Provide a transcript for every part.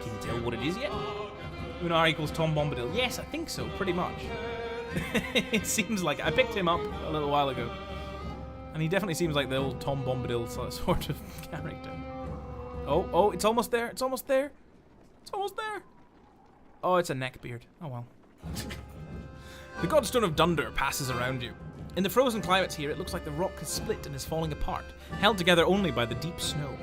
Can you tell what it is yet? Unar equals Tom Bombadil. Yes, I think so, pretty much. It seems like I picked him up a little while ago. And he definitely seems like the old Tom Bombadil sort of character. Oh, it's almost there. It's almost there. It's almost there. Oh, it's a neckbeard. Oh, well. The Godstone of Dunder passes around you. In the frozen climates here, it looks like the rock has split and is falling apart, held together only by the deep snow.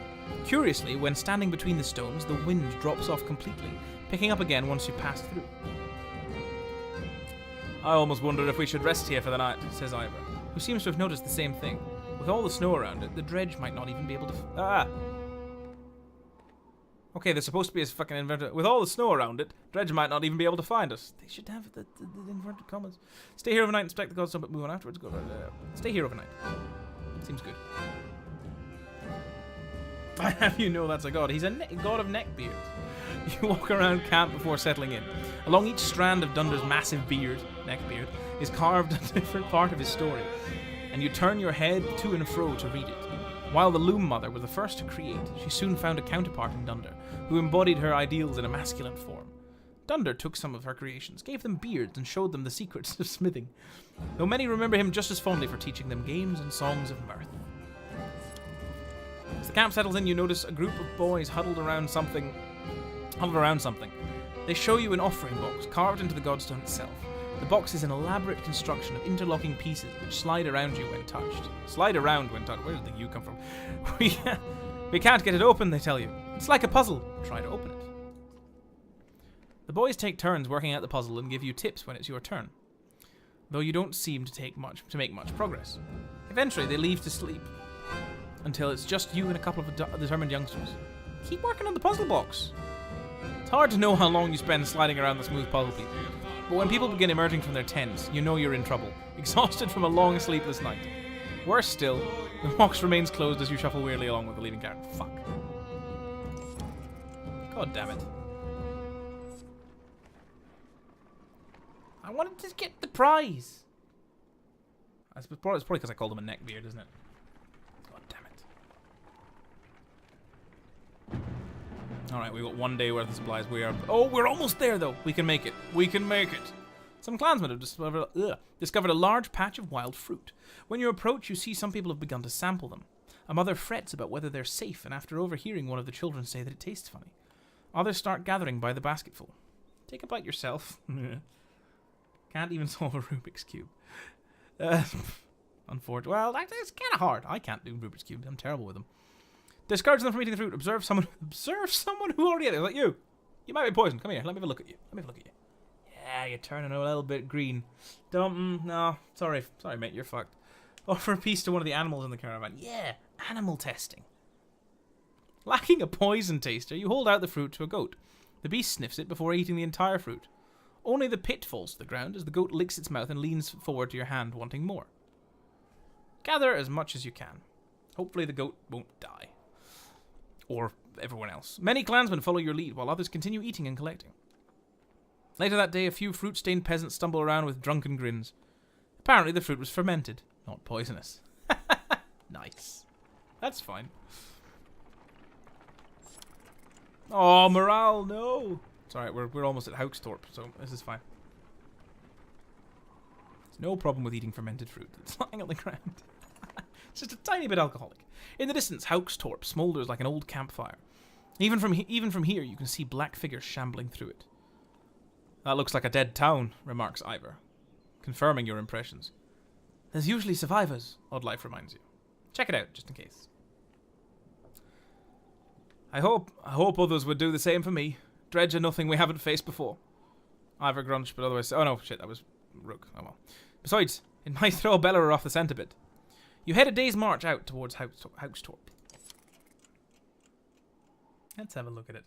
Curiously, when standing between the stones, the wind drops off completely, picking up again once you pass through. I almost wondered if we should rest here for the night, says Ivor, who seems to have noticed the same thing. With all the snow around it, the dredge might not even be able to... Okay, there's supposed to be a fucking inverted... With all the snow around it, dredge might not even be able to find us. They should have the inverted commas. Stay here overnight, inspect the Godstone, but move on afterwards. Go stay here overnight. Seems good. I have you know that's a god. He's a god of neckbeards. You walk around camp before settling in. Along each strand of Dunder's massive beard, neckbeard, is carved a different part of his story, and you turn your head to and fro to read it. While the Loom Mother was the first to create, she soon found a counterpart in Dunder, who embodied her ideals in a masculine form. Dunder took some of her creations, gave them beards, and showed them the secrets of smithing, though many remember him just as fondly for teaching them games and songs of mirth. As the camp settles in, you notice a group of boys huddled around something. They show you an offering box carved into the Godstone itself. The box is an elaborate construction of interlocking pieces which slide around you when touched. Slide around when touched. Where did the U come from? We can't get it open, they tell you. It's like a puzzle. Try to open it. The boys take turns working out the puzzle and give you tips when it's your turn, though you don't seem to make much progress. Eventually, they leave to sleep until it's just you and a couple of determined youngsters. Keep working on the puzzle box. It's hard to know how long you spend sliding around the smooth puzzle piece, but when people begin emerging from their tents, you know you're in trouble, exhausted from a long sleepless night. Worse still, the box remains closed as you shuffle weirdly along with the leaving character. Fuck. God damn it. I wanted to get the prize. It's probably because I called him a neckbeard, isn't it? God damn it. Alright, we've got 1 day worth of supplies. We're almost there, though. We can make it. We can make it. Some clansmen have discovered a large patch of wild fruit. When you approach, you see some people have begun to sample them. A mother frets about whether they're safe, and after overhearing one of the children say that it tastes funny, others start gathering by the basketful. Take a bite yourself. Can't even solve a Rubik's Cube. Unfortunately. Well, it's kind of hard. I can't do Rubik's Cube. I'm terrible with them. Discourage them from eating the fruit. Observe someone who already ate it. Like you. You might be poisoned. Come here. Let me have a look at you. Yeah, you're turning a little bit green. No. Sorry, mate. You're fucked. Offer a piece to one of the animals in the caravan. Yeah, animal testing. Lacking a poison taster, you hold out the fruit to a goat. The beast sniffs it before eating the entire fruit. Only the pit falls to the ground as the goat licks its mouth and leans forward to your hand, wanting more. Gather as much as you can. Hopefully the goat won't die. Or everyone else. Many clansmen follow your lead, while others continue eating and collecting. Later that day, a few fruit-stained peasants stumble around with drunken grins. Apparently the fruit was fermented, not poisonous. Nice. That's fine. Oh, morale, no! It's alright, we're almost at Haukstorp, so this is fine. There's no problem with eating fermented fruit. It's lying on the ground. It's just a tiny bit alcoholic. In the distance, Haukstorp smolders like an old campfire. Even from here, you can see black figures shambling through it. That looks like a dead town, remarks Ivor, confirming your impressions. There's usually survivors, Oddlife reminds you. Check it out, just in case. I hope others would do the same for me. Dredge are nothing we haven't faced before. Ivor grunts, but otherwise... Oh no, shit, that was Rook. Oh well. Besides, it might throw Bellerer off the scent a bit. You head a day's march out towards Haukstorp. Let's have a look at it.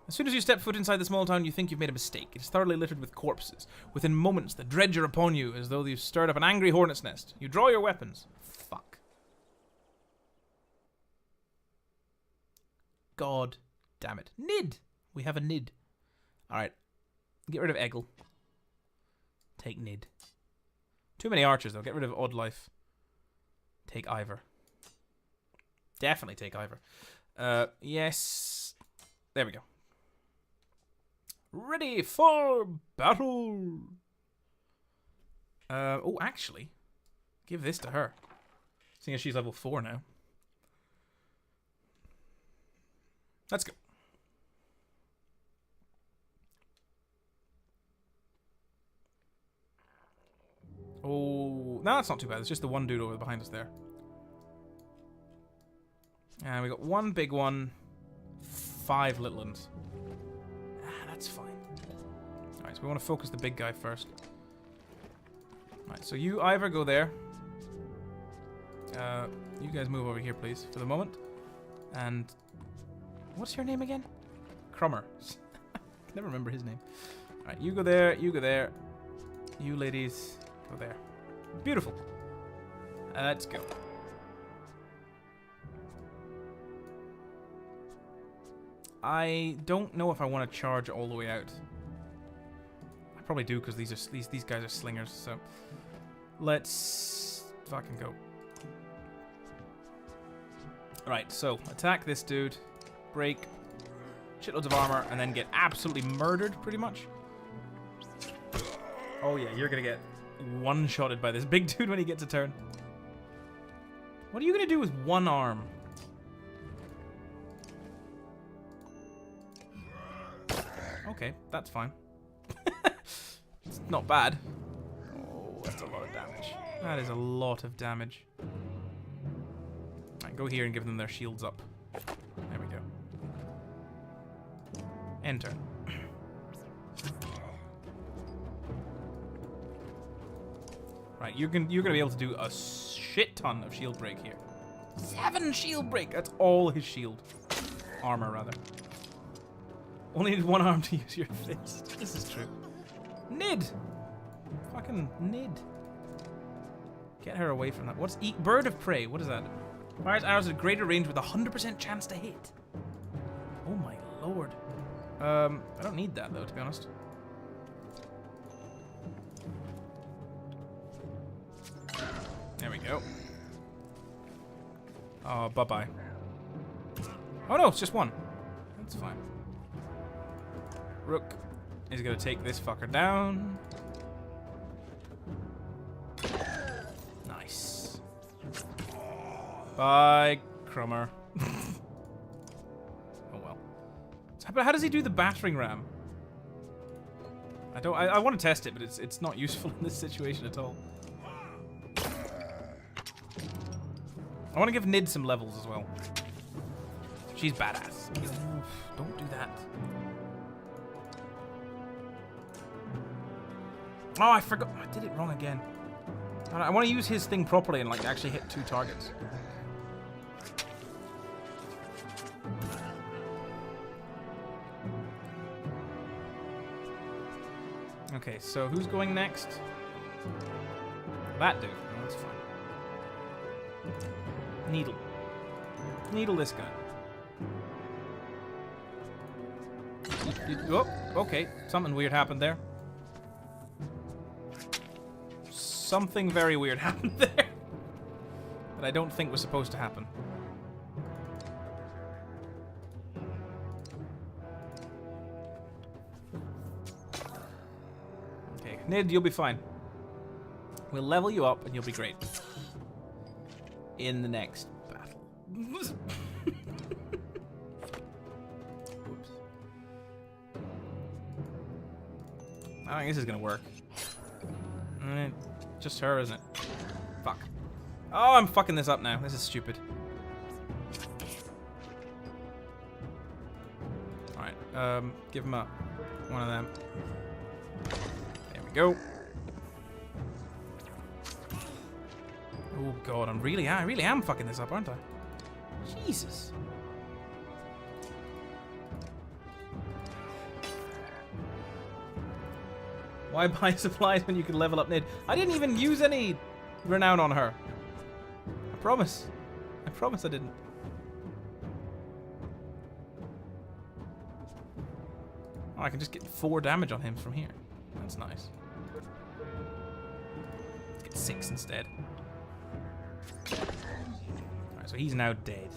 As soon as you step foot inside the small town, you think you've made a mistake. It is thoroughly littered with corpses. Within moments, the dredge are upon you, as though you've stirred up an angry hornet's nest. You draw your weapons. Fuck. God damn it. Nid! We have a Nid. Alright. Get rid of Eggle. Take Nid. Too many archers, though. Get rid of Oddlife. Take Ivor. Definitely take Ivor. Yes. There we go. Ready for battle. Oh, actually, give this to her. Seeing as she's level 4 now. Let's go. Oh, no, that's not too bad. It's just the one dude over behind us there. And we got one big one, 5 little ones. Ah, that's fine. Alright, so we want to focus the big guy first. Alright, so you either go there. You guys move over here, please, for the moment. And what's your name again? Crummer. I can never remember his name. Alright, you go there, you go there. You ladies go there. Beautiful. Let's go. I don't know if I want to charge all the way out. I probably do because these guys are slingers. So let's fucking go. Right, so attack this dude, break, shitloads of armor, and then get absolutely murdered, pretty much. Oh yeah, you're gonna get one-shotted by this big dude when he gets a turn. What are you gonna do with one arm? Okay, that's fine. It's not bad. Oh, that's a lot of damage. That is a lot of damage. Alright, go here and give them their shields up. There we go. Enter. Right, you're gonna be able to do a shit ton of shield break here. 7 shield break! That's all his shield. Armor, rather. Only need one arm to use your fist. This is true. Nid! Fucking Nid. Get her away from that. What's Bird of Prey? What is that? Fires arrows at greater range with a 100% chance to hit. Oh my lord. I don't need that though, to be honest. There we go. Oh, bye-bye. Oh no, it's just one. That's fine. Rook is going to take this fucker down. Nice. Bye, Crummer. Oh well. But how does he do the battering ram? I want to test it, but it's not useful in this situation at all. I want to give Nid some levels as well. She's badass. Don't do that. Oh, I forgot. I did it wrong again. I want to use his thing properly and like actually hit 2 targets. Okay, so who's going next? That dude. Oh, that's fine. Needle. Needle this guy. Oh, okay. Something weird happened there. Something very weird happened there that I don't think was supposed to happen. Okay, Nid, you'll be fine. We'll level you up and you'll be great. In the next battle. Oops. I think this is gonna work. Just her, isn't it? Fuck. Oh, I'm fucking this up now. This is stupid. Alright, give him one of them. There we go. Oh god, I really am fucking this up, aren't I? Jesus. Why buy supplies when you can level up Nid? I didn't even use any renown on her. I promise. I promise I didn't. Oh, I can just get 4 damage on him from here. That's nice. Let's get 6 instead. Alright, so he's now dead.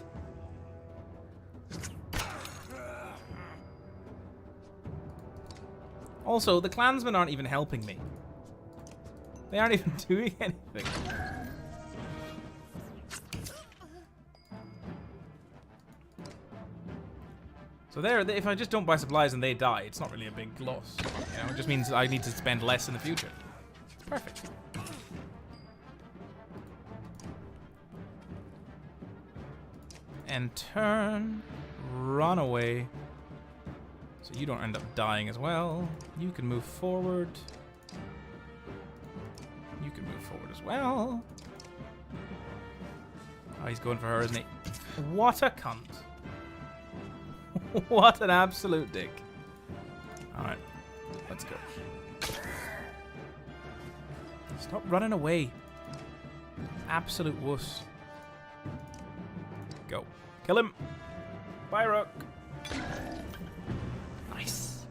Also, the clansmen aren't even helping me. They aren't even doing anything. So there, if I just don't buy supplies and they die, it's not really a big loss. You know, it just means I need to spend less in the future. It's perfect. And turn, run away. So you don't end up dying as well. You can move forward. You can move forward as well. Oh, he's going for her, isn't he? What a cunt. What an absolute dick. Alright, let's go. Stop running away. Absolute wuss. Go. Kill him. Bye, Rook. Nice.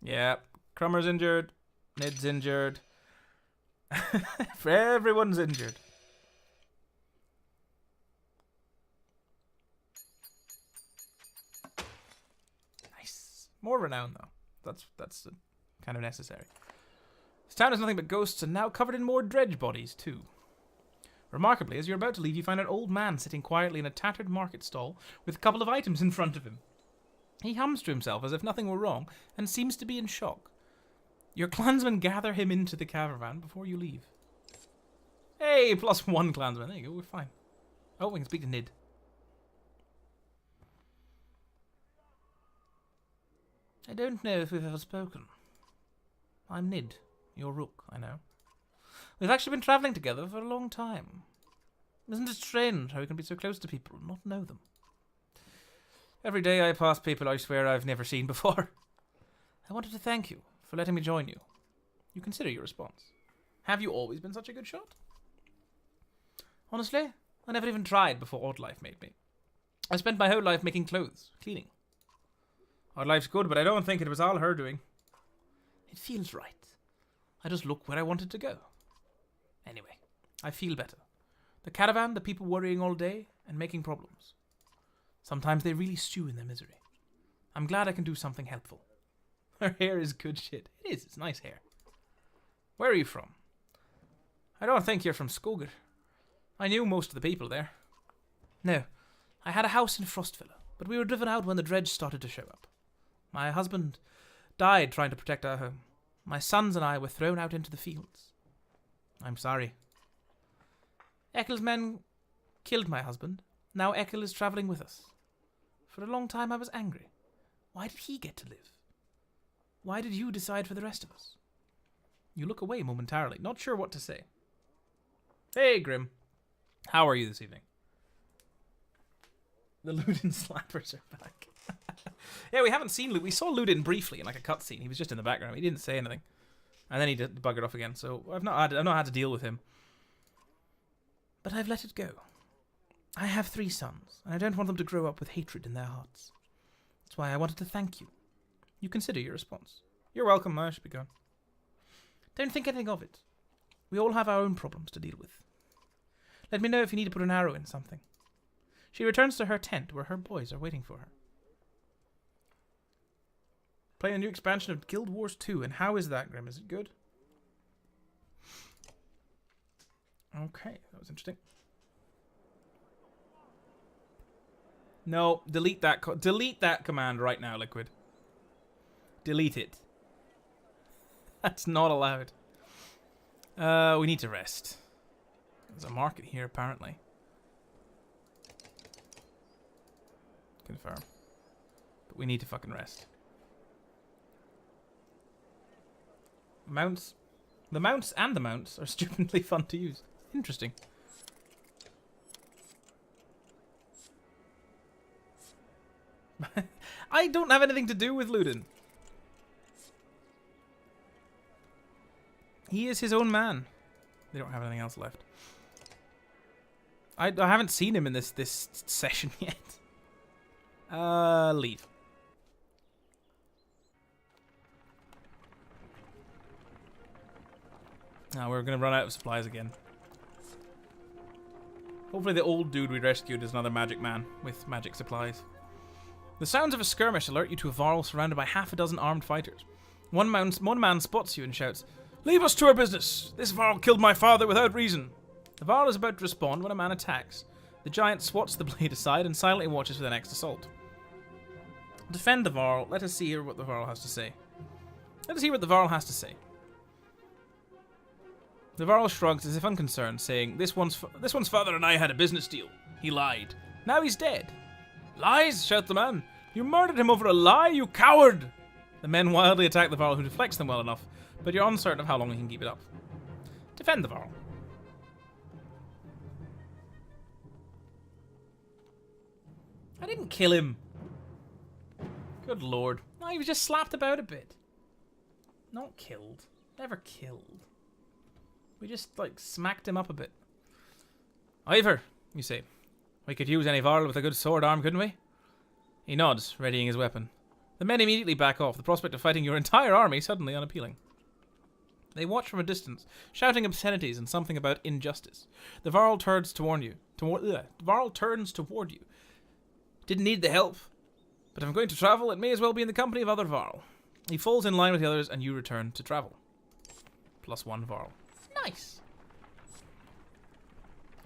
Yeah, Crummer's injured. Nid's injured. Everyone's injured. Nice. More renown, though. That's kind of necessary. This town is nothing but ghosts and now covered in more dredge bodies, too. Remarkably, as you're about to leave, you find an old man sitting quietly in a tattered market stall with a couple of items in front of him. He hums to himself as if nothing were wrong and seems to be in shock. Your clansmen gather him into the caravan before you leave. Hey, +1 clansman. There you go, we're fine. Oh, we can speak to Nid. I don't know if we've ever spoken. I'm Nid, your rook, I know. We've actually been travelling together for a long time. Isn't it strange how we can be so close to people and not know them? Every day I pass people I swear I've never seen before. I wanted to thank you for letting me join you. You consider your response. Have you always been such a good shot? Honestly, I never even tried before Oddlife made me. I spent my whole life making clothes, cleaning. Oddlife's good, but I don't think it was all her doing. It feels right. I just look where I wanted to go. Anyway, I feel better. The caravan, the people worrying all day and making problems. Sometimes they really stew in their misery. I'm glad I can do something helpful. Her hair is good shit. It is, it's nice hair. Where are you from? I don't think you're from Skoger. I knew most of the people there. No, I had a house in Frostvilla, but we were driven out when the dredge started to show up. My husband died trying to protect our home. My sons and I were thrown out into the fields. I'm sorry. Ekel's men killed my husband. Now Ekel is travelling with us. For a long time I was angry. Why did he get to live? Why did you decide for the rest of us? You look away momentarily, not sure what to say. Hey, Grim. How are you this evening? The Ludin slappers are back. Yeah, we haven't seen Ludin. We saw Ludin briefly in like a cutscene. He was just in the background. He didn't say anything. And then he buggered off again, so I've not had to deal with him. But I've let it go. I have 3 sons, and I don't want them to grow up with hatred in their hearts. That's why I wanted to thank you. You consider your response. You're welcome, I should be gone. Don't think anything of it. We all have our own problems to deal with. Let me know if you need to put an arrow in something. She returns to her tent where her boys are waiting for her. Playing a new expansion of Guild Wars 2, and how is that, Grim? Is it good? Okay, that was interesting. No, delete that command right now, Liquid. Delete it. That's not allowed. We need to rest. There's a market here, apparently. Confirm. But we need to fucking rest. Mounts. The mounts and the mounts are stupidly fun to use. Interesting. I don't have anything to do with Ludin. He is his own man. They don't have anything else left. I haven't seen him in this session yet. Leave. Now we're gonna run out of supplies again. Hopefully the old dude we rescued is another magic man with magic supplies. The sounds of a skirmish alert you to a Varl surrounded by half a dozen armed fighters. One man spots you and shouts, "Leave us to our business! This Varl killed my father without reason!" The Varl is about to respond when a man attacks. The giant swats the blade aside and silently watches for the next assault. Defend the Varl. Let us hear what the Varl has to say. Let us hear what the Varl has to say. The Varl shrugs as if unconcerned, saying, This one's father and I had a business deal. He lied. Now he's dead." "Lies?" shouts the man. "You murdered him over a lie, you coward!" The men wildly attack the Varl, who deflects them well enough, but you're uncertain of how long he can keep it up. Defend the Varl. I didn't kill him. Good lord. No, he was just slapped about a bit. Not killed. Never killed. We just, like, smacked him up a bit. "Ivor," you say. "We could use any Varl with a good sword arm, couldn't we?" He nods, readying his weapon. The men immediately back off, the prospect of fighting your entire army suddenly unappealing. They watch from a distance, shouting obscenities and something about injustice. The Varl turns toward you. The Varl turns toward you. "Didn't need the help, but if I'm going to travel, it may as well be in the company of other Varl." He falls in line with the others, and you return to travel. +1 Varl. Nice.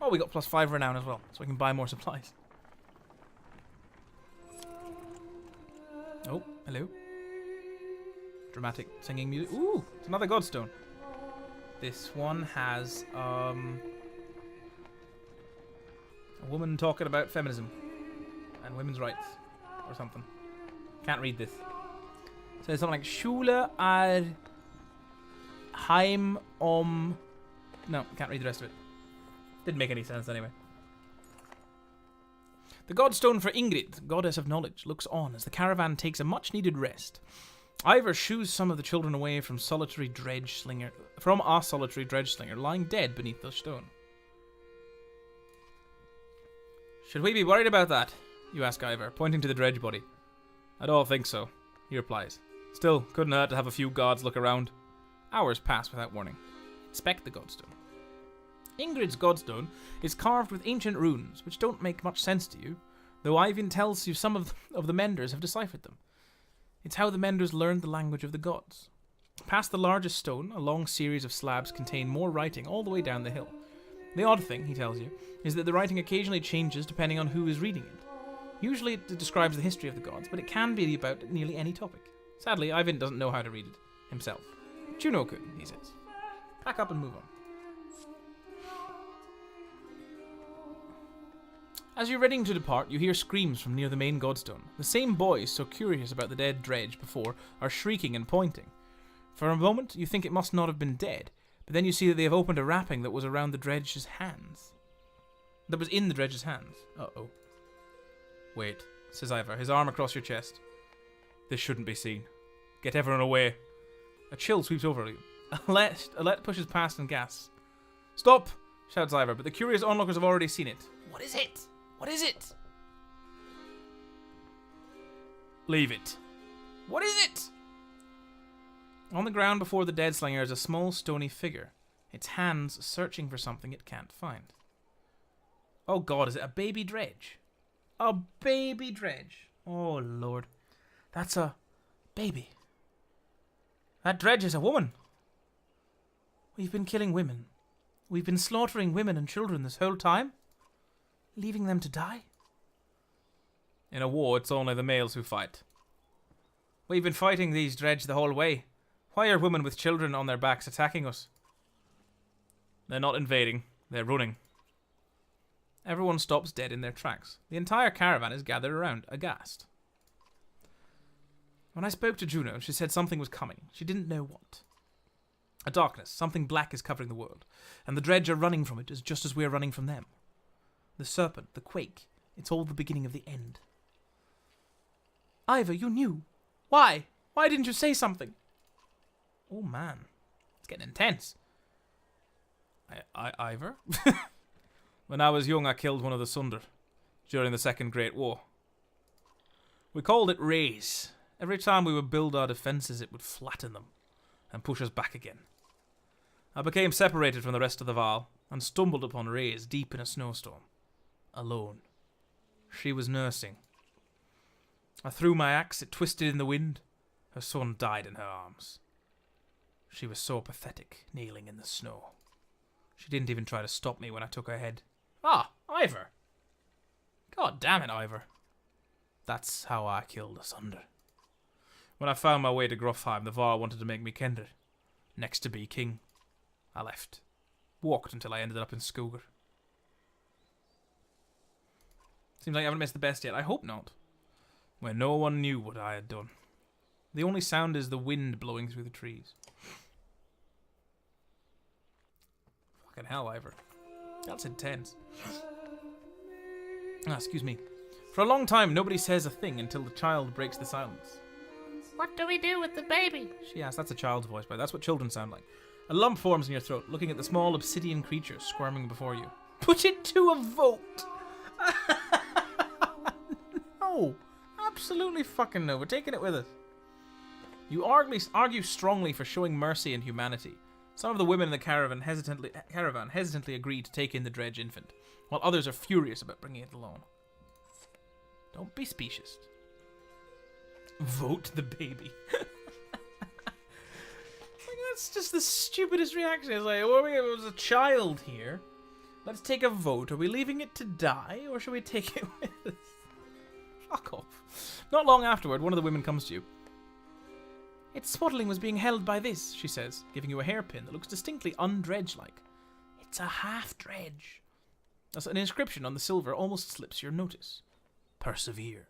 Oh, we got +5 renown as well, so we can buy more supplies. Oh, hello. Dramatic singing music. Ooh, it's another Godstone. This one has a woman talking about feminism and women's rights or something. Can't read this. It says something like Schule er heim om. No, can't read the rest of it. Didn't make any sense anyway. The Godstone for Ingrid, goddess of knowledge, looks on as the caravan takes a much-needed rest. Ivor shoos some of the children away from a solitary dredge slinger lying dead beneath the stone. "Should we be worried about that?" you ask Ivor, pointing to the dredge body. "I don't think so," he replies. "Still, couldn't hurt to have a few guards look around." Hours pass without warning. Inspect the Godstone. Ingrid's Godstone is carved with ancient runes, which don't make much sense to you, though Ivan tells you some of the Menders have deciphered them. It's how the Menders learned the language of the gods. Past the largest stone, a long series of slabs contain more writing all the way down the hill. The odd thing, he tells you, is that the writing occasionally changes depending on who is reading it. Usually it describes the history of the gods, but it can be about nearly any topic. Sadly, Ivan doesn't know how to read it himself. Juno could, he says. Pack up and move on. As you're ready to depart, you hear screams from near the main Godstone. The same boys so curious about the dead dredge before are shrieking and pointing. For a moment, you think it must not have been dead, but then you see that they have opened a wrapping that was around the dredge's hands. That was in the dredge's hands. Uh-oh. "Wait," says Ivor, his arm across your chest. "This shouldn't be seen. Get everyone away." A chill sweeps over you. Alette pushes past and gasps. "Stop!" shouts Ivor, but the curious onlookers have already seen it. "What is it? What is it?" "Leave it." "What is it?" On the ground before the dead slinger is a small stony figure, its hands searching for something it can't find. Oh god, is it a baby dredge? A baby dredge. Oh lord. That's a baby. That dredge is a woman. We've been killing women. We've been slaughtering women and children this whole time? Leaving them to die? In a war, it's only the males who fight. We've been fighting these dredge the whole way. Why are women with children on their backs attacking us? They're not invading. They're running. Everyone stops dead in their tracks. The entire caravan is gathered around, aghast. When I spoke to Juno, she said something was coming. She didn't know what. A darkness, something black is covering the world, and the dredge are running from it just as we are running from them. The serpent, the quake, it's all the beginning of the end. Ivor, you knew. Why? Why didn't you say something? Oh man, it's getting intense. Ivor? When I was young, I killed one of the Sunder during the Second Great War. We called it Raise. Every time we would build our defences, it would flatten them and push us back again. I became separated from the rest of the Varl and stumbled upon Raise deep in a snowstorm. alone. She was nursing. I threw my axe, it twisted in the wind. Her son died in her arms. She was so pathetic, kneeling in the snow. She didn't even try to stop me when I took her head. Ah, Ivor! God damn it, Ivor. That's how I killed Asunder. When I found my way to Grofheim, the Varl wanted to make me Kender. Next to be king. I left. Walked until I ended up in Skoger. Seems like I haven't missed the best yet. I hope not. Where no one knew what I had done. The only sound is the wind blowing through the trees. Fucking hell, Ivor. That's intense. Ah, excuse me. For a long time, nobody says a thing until the child breaks the silence. What do we do with the baby? She asks. That's a child's voice, but that's what children sound like. A lump forms in your throat, looking at the small obsidian creature squirming before you. Put it to a vote! No! Absolutely fucking no. We're taking it with us. You argue strongly for showing mercy and humanity. Some of the women in the caravan hesitantly agree to take in the dredge infant, while others are furious about bringing it alone. Don't be specious. Vote the baby. That's just the stupidest reaction. It's like, well, there was a child here. Let's take a vote. Are we leaving it to die, or should we take it with us? Fuck off. Not long afterward, one of the women comes to you. Its swaddling was being held by this, she says, giving you a hairpin that looks distinctly undredge-like. It's a half-dredge. An inscription on the silver almost slips your notice. Persevere.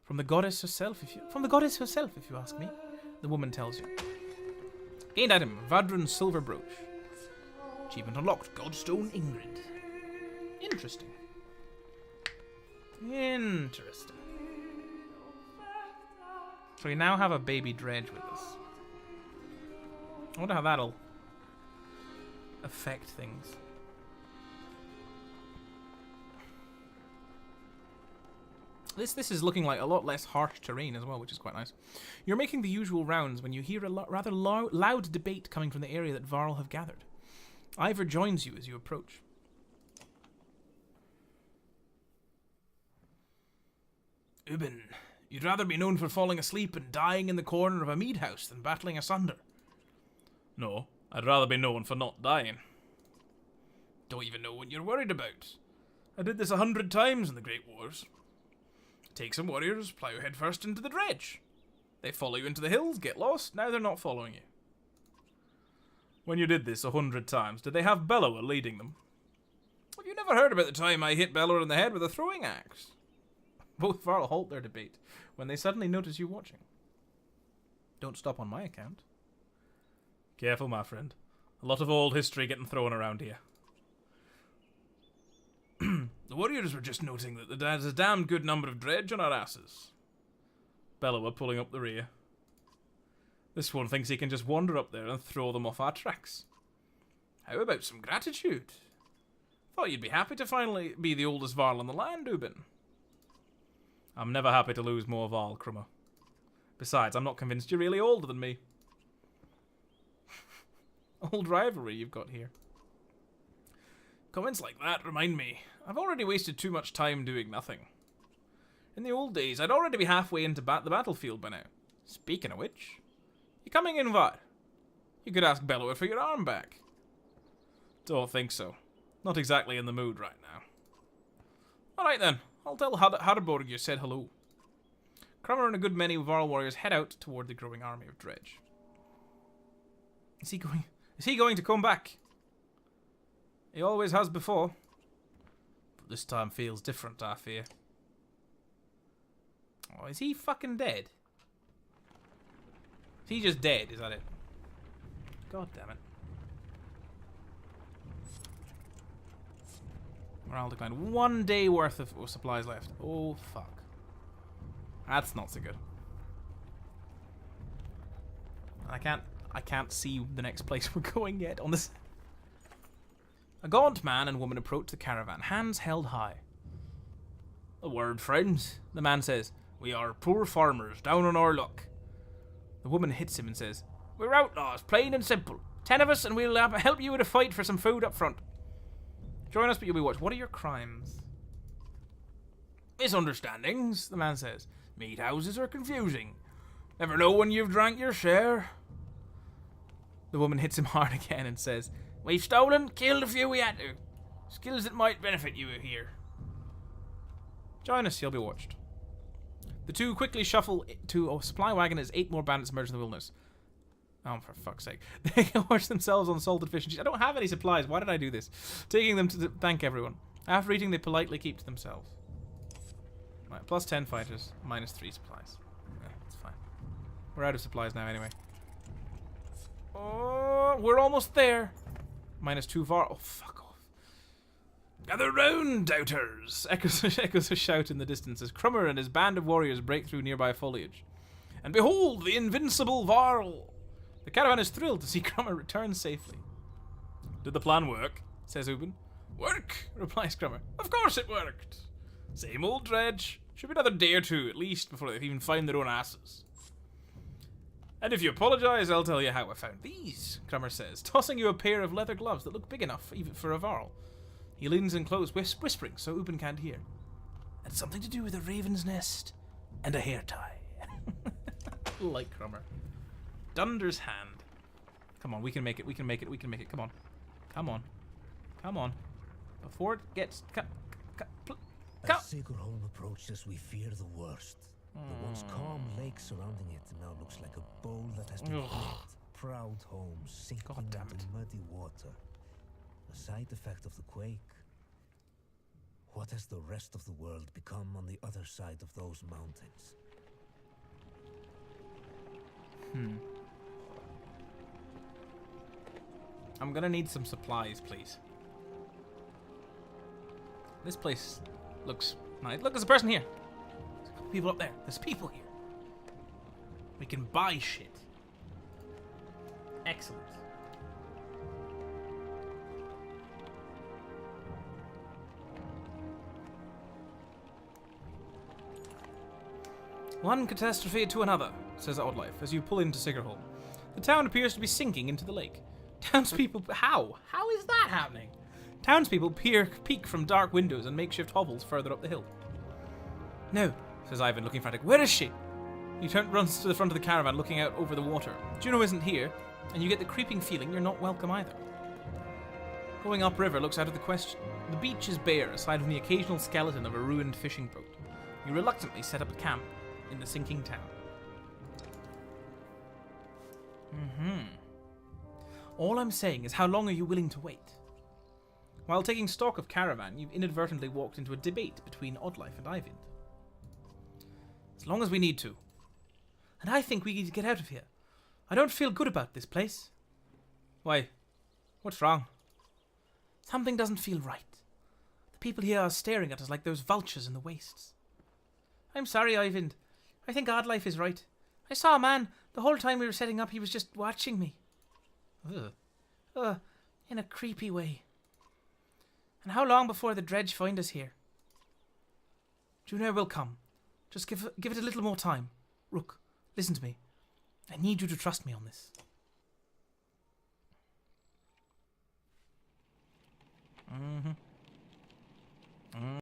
From the goddess herself, if you ask me, the woman tells you. Gained item, Vadrun's silver brooch. Achievement unlocked, Godstone Ingrid. Interesting. So we now have a baby dredge with us. I wonder how that'll affect things. This is looking like a lot less harsh terrain as well, which is quite nice. You're making the usual rounds when you hear a rather loud debate coming from the area that Varl have gathered. Ivor joins you as you approach. Ubin, you'd rather be known for falling asleep and dying in the corner of a mead house than battling asunder. No, I'd rather be known for not dying. Don't even know what you're worried about. I did this 100 times in the Great Wars. Take some warriors, plough headfirst into the dredge. They follow you into the hills, get lost, now they're not following you. When you did this 100 times, did they have Bellower leading them? Have you never heard about the time I hit Bellower in the head with a throwing axe? Both Varl halt their debate when they suddenly notice you watching. Don't stop on my account. Careful, my friend. A lot of old history getting thrown around here. The warriors were just noting that there's a damned good number of dredge on our asses. Bellower pulling up the rear. This one thinks he can just wander up there and throw them off our tracks. How about some gratitude? Thought you'd be happy to finally be the oldest Varl in the land, Ubin. I'm never happy to lose more Varl, Krummer. Besides, I'm not convinced you're really older than me. Old rivalry you've got here. Comments like that remind me, I've already wasted too much time doing nothing. In the old days, I'd already be halfway into the battlefield by now. Speaking of which, you coming in, Var? You could ask Bellower for your arm back. Don't think so. Not exactly in the mood right now. Alright then, I'll tell Harborg you said hello. Krummer and a good many Varl warriors head out toward the growing army of dredge. Is he going to come back? He always has before. But this time feels different, I fear. Oh, is he fucking dead? Is he just dead? Is that it? God damn it. Morale declined. 1 day worth of supplies left. Oh, fuck. That's not so good. I can't see the next place we're going yet on this. A gaunt man and woman approach the caravan, hands held high. A word, friends, the man says. We are poor farmers, down on our luck. The woman hits him and says, We're outlaws, plain and simple. 10 of us and we'll help you with a fight for some food up front. Join us, but you'll be watched. What are your crimes? Misunderstandings, the man says. Meat houses are confusing. Never know when you've drank your share. The woman hits him hard again and says, We've stolen, killed a few we had to. Skills that might benefit you here. Join us, you'll be watched. The two quickly shuffle to a supply wagon as 8 more bandits emerge in the wilderness. Oh, for fuck's sake. They gorge themselves on salted fish and cheese. I don't have any supplies. Why did I do this? Taking them to thank everyone. After eating, they politely keep to themselves. Right, plus 10 fighters, minus 3 supplies. Yeah, that's fine. We're out of supplies now anyway. Oh, we're almost there. Minus 2 var. Oh, fuck off. Gather round, doubters! Echoes a shout in the distance as Crummer and his band of warriors break through nearby foliage. And behold, the invincible Varl! The caravan is thrilled to see Crummer return safely. Did the plan work? Says Ubin. Work, replies Crummer. Of course it worked. Same old dredge. Should be another day or two, at least, before they've even found their own asses. And if you apologise, I'll tell you how I found these, Crummer says, tossing you a pair of leather gloves that look big enough even for a Varl. He leans in close, whispering so Ubin can't hear. It's something to do with a raven's nest and a hair tie. Like Crummer. Dunder's hand. Come on, we can make it, we can make it, we can make it. Come on. Come on. Come on. Before it gets... As Sigurholm approaches, we fear the worst. The once calm lake surrounding it now looks like a bowl that has been hit. Proud homes sinking into muddy water. A side effect of the quake. What has the rest of the world become on the other side of those mountains? I'm gonna need some supplies, please. This place looks nice. Look, there's a person here. There's a couple people up there. There's people here. We can buy shit. Excellent. One catastrophe to another, says Oddlife, as you pull into Sigurholm. The town appears to be sinking into the lake. Townspeople... How? How is that happening? Townspeople peek from dark windows and makeshift hovels further up the hill. No, says Ivan, looking frantic. Where is she? He runs to the front of the caravan, looking out over the water. Juno isn't here, and you get the creeping feeling you're not welcome either. Going upriver looks out of the question. The beach is bare, aside from the occasional skeleton of a ruined fishing boat. You reluctantly set up a camp in the sinking town. All I'm saying is, how long are you willing to wait? While taking stock of Caravan, you've inadvertently walked into a debate between Oddlife and Eivind. As long as we need to. And I think we need to get out of here. I don't feel good about this place. Why? What's wrong? Something doesn't feel right. The people here are staring at us like those vultures in the wastes. I'm sorry, Eivind. I think Oddlife is right. I saw a man. The whole time we were setting up, he was just watching me. In a creepy way. And how long before the dredge find us here? Juno will come. Just give it a little more time. Rook, listen to me. I need you to trust me on this.